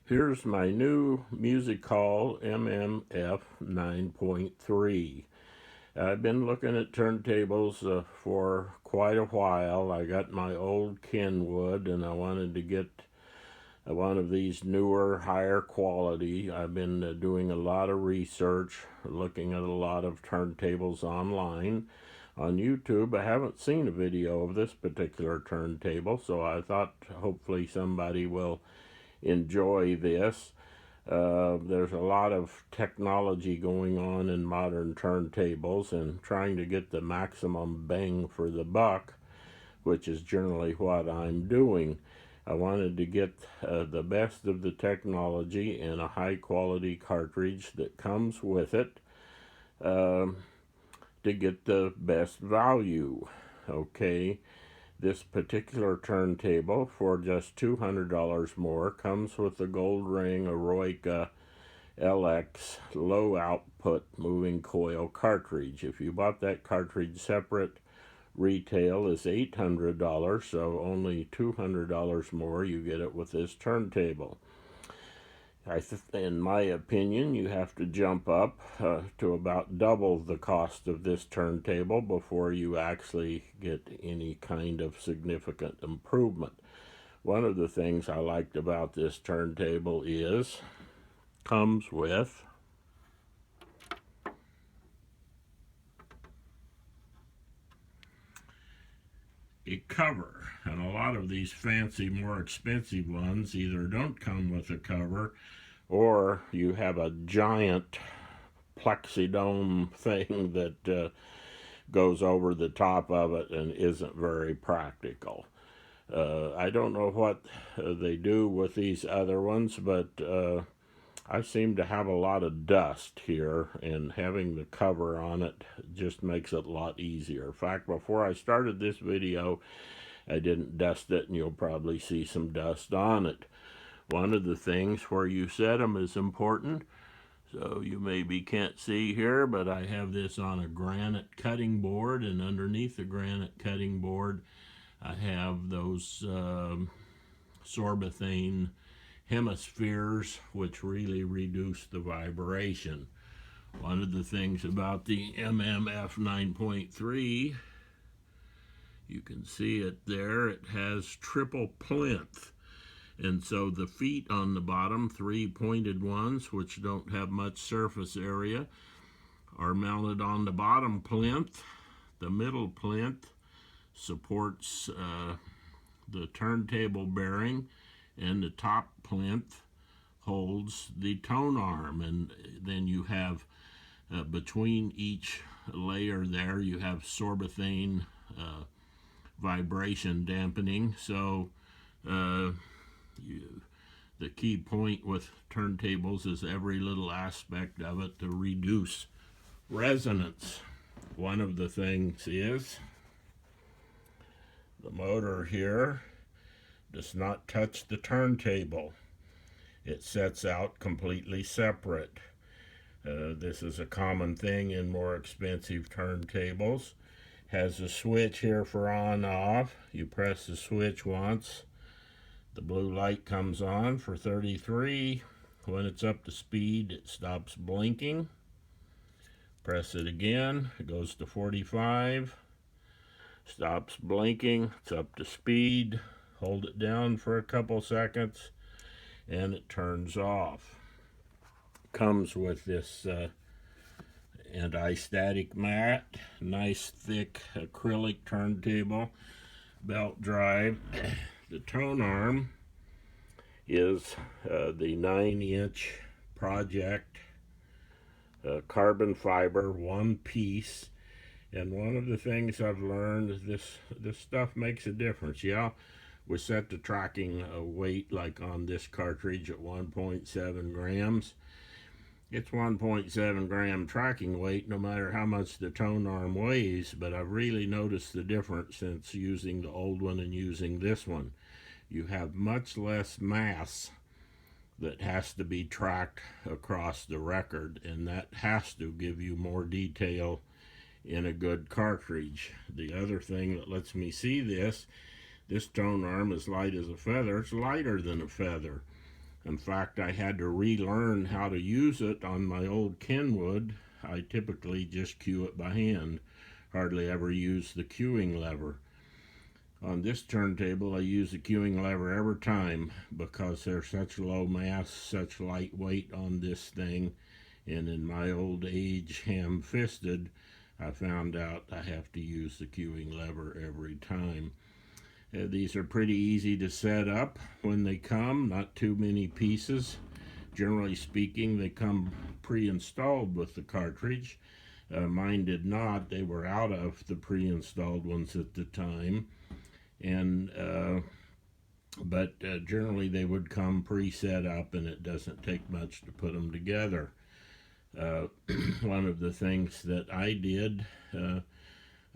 Here's my new music hall MMF-9.3. I've been looking at turntables for quite a while. I got my old Kenwood and I wanted to get one of these newer, higher quality. I've been doing a lot of research, looking at a lot of turntables online. On YouTube, I haven't seen a video of this particular turntable, so I thought hopefully somebody will enjoy this. There's a lot of technology going on in modern turntables and trying to get the maximum bang for the buck, which is generally what I'm doing. I wanted to get the best of the technology and a high quality cartridge that comes with it to get the best value. Okay. This particular turntable, for just $200 more, comes with the gold ring Eroica LX low output moving coil cartridge. If you bought that cartridge separate, retail is $800, so only $200 more you get it with this turntable. In my opinion, you have to jump up to about double the cost of this turntable before you actually get any kind of significant improvement. One of the things I liked about this turntable is comes with a cover, and a lot of these fancy, more expensive ones either don't come with a cover or you have a giant plexidome thing that goes over the top of it and isn't very practical. I don't know what they do with these other ones, but I seem to have a lot of dust here, and having the cover on it just makes it a lot easier. In fact, before I started this video, I didn't dust it, and you'll probably see some dust on it. One of the things where you set them is important. So you maybe can't see here, but I have this on a granite cutting board, and underneath the granite cutting board I have those sorbethane hemispheres, which really reduce the vibration. One of the things about the MMF 9.3, you can see it there, it has triple plinth. And so the feet on the bottom, three pointed ones, which don't have much surface area, are mounted on the bottom plinth. The middle plinth supports the turntable bearing, and the top plinth holds the tone arm. And then you have between each layer there, you have sorbethane vibration dampening. So the key point with turntables is every little aspect of it to reduce resonance. One of the things is the motor here does not touch the turntable. It sets out completely separate. This is a common thing in more expensive turntables. Has a switch here for on off. You press the switch once, the blue light comes on for 33. When it's up to speed, it stops blinking. Press it again, it goes to 45. Stops blinking, it's up to speed. Hold it down for a couple seconds, and it turns off. Comes with this anti-static mat, nice thick acrylic turntable, belt drive. The tone arm is the 9-inch project carbon fiber, one piece. And one of the things I've learned is this stuff makes a difference. Yeah, we set the tracking weight, like on this cartridge, at 1.7 grams. It's 1.7 gram tracking weight no matter how much the tone arm weighs, but I've really noticed the difference since using the old one and using this one. You have much less mass that has to be tracked across the record, and that has to give you more detail in a good cartridge. The other thing that lets me see this tone arm is light as a feather. It's lighter than a feather. In fact, I had to relearn how to use it on my old Kenwood. I typically just cue it by hand, hardly ever use the cueing lever. On this turntable, I use the cueing lever every time because there's such low mass, such light weight on this thing. And in my old age, ham-fisted, I found out I have to use the cueing lever every time. These are pretty easy to set up when they come, not too many pieces. Generally speaking, they come pre-installed with the cartridge. Mine did not. They were out of the pre-installed ones at the time. And but generally they would come pre-set up, and it doesn't take much to put them together. One of the things that I did,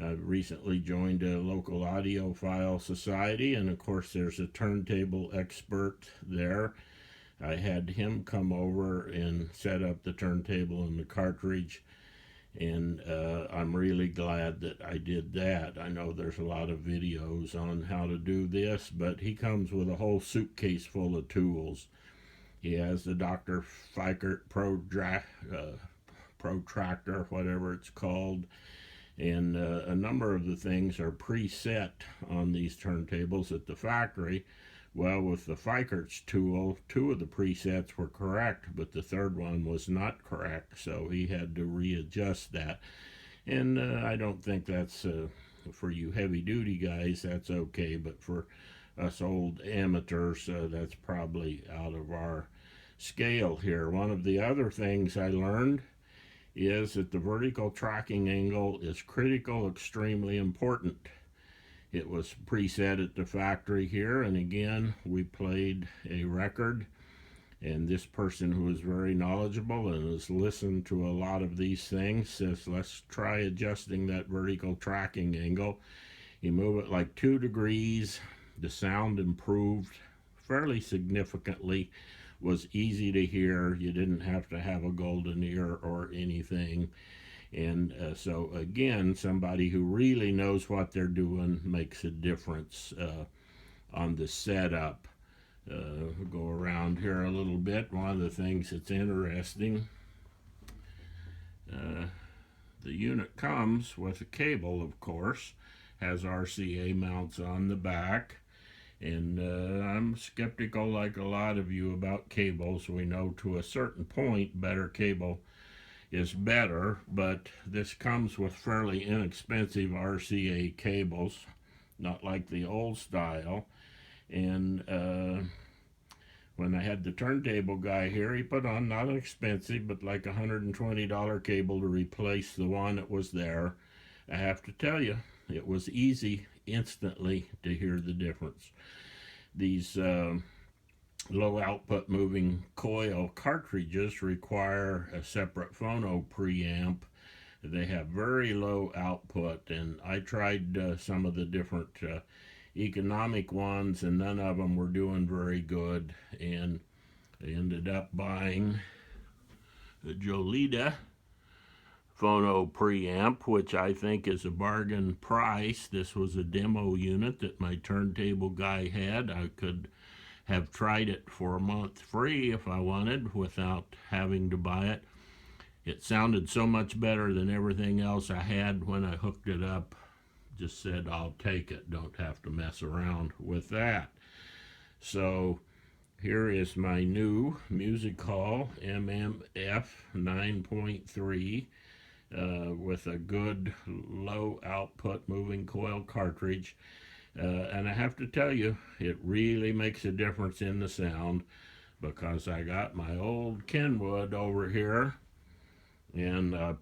I recently joined a local audiophile society, and of course there's a turntable expert there. I had him come over and set up the turntable and the cartridge, and I'm really glad that I did that. I know there's a lot of videos on how to do this, but he comes with a whole suitcase full of tools. He has the Dr. Fikert protractor, whatever it's called, and a number of the things are preset on these turntables at the factory. Well, with the Fikert's tool, 2 of the presets were correct, but the third one was not correct, so he had to readjust that. And I don't think that's, for you heavy-duty guys, that's okay, but for us old amateurs, that's probably out of our scale here. One of the other things I learned is that the vertical tracking angle is critical, extremely important. It was preset at the factory here, and again, we played a record, and this person who is very knowledgeable and has listened to a lot of these things says, let's try adjusting that vertical tracking angle. You move it like 2 degrees, the sound improved fairly significantly, was easy to hear, you didn't have to have a golden ear or anything. And so again, somebody who really knows what they're doing makes a difference on the setup. We'll go around here a little bit. One of the things that's interesting, the unit comes with a cable, of course, has RCA mounts on the back, and I'm skeptical, like a lot of you, about cables. We know to a certain point better cable is better, but this comes with fairly inexpensive RCA cables, not like the old style. And when I had the turntable guy here, he put on not expensive, but like $120 cable to replace the one that was there. I have to tell you, it was easy instantly to hear the difference. These low output moving coil cartridges require a separate phono preamp. They have very low output, and I tried some of the different economic ones, and none of them were doing very good, and I ended up buying the Jolita phono preamp, which I think is a bargain price. This was a demo unit that my turntable guy had. I could have tried it for a month free if I wanted without having to buy it. It sounded so much better than everything else I had when I hooked it up. Just said, I'll take it, don't have to mess around with that. So here is my new Music Hall MMF-9.3 with a good low output moving coil cartridge. And I have to tell you, it really makes a difference in the sound, because I got my old Kenwood over here, and now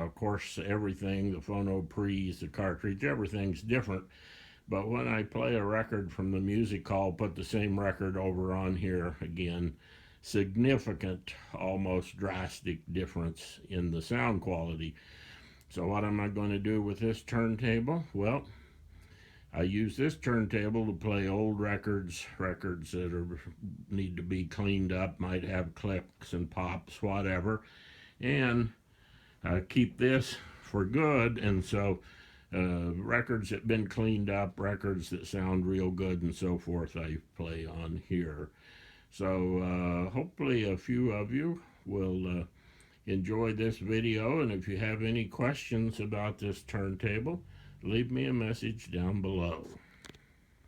of course everything, the phono pre's, the cartridge, everything's different, but when I play a record from the Music Hall, put the same record over on here, again, significant, almost drastic difference in the sound quality. So what am I going to do with this turntable? Well, I use this turntable to play old records that need to be cleaned up, might have clicks and pops, whatever, and I keep this for good. And so records that have been cleaned up, records that sound real good and so forth, I play on here. So hopefully a few of you will enjoy this video, and if you have any questions about this turntable, leave me a message down below.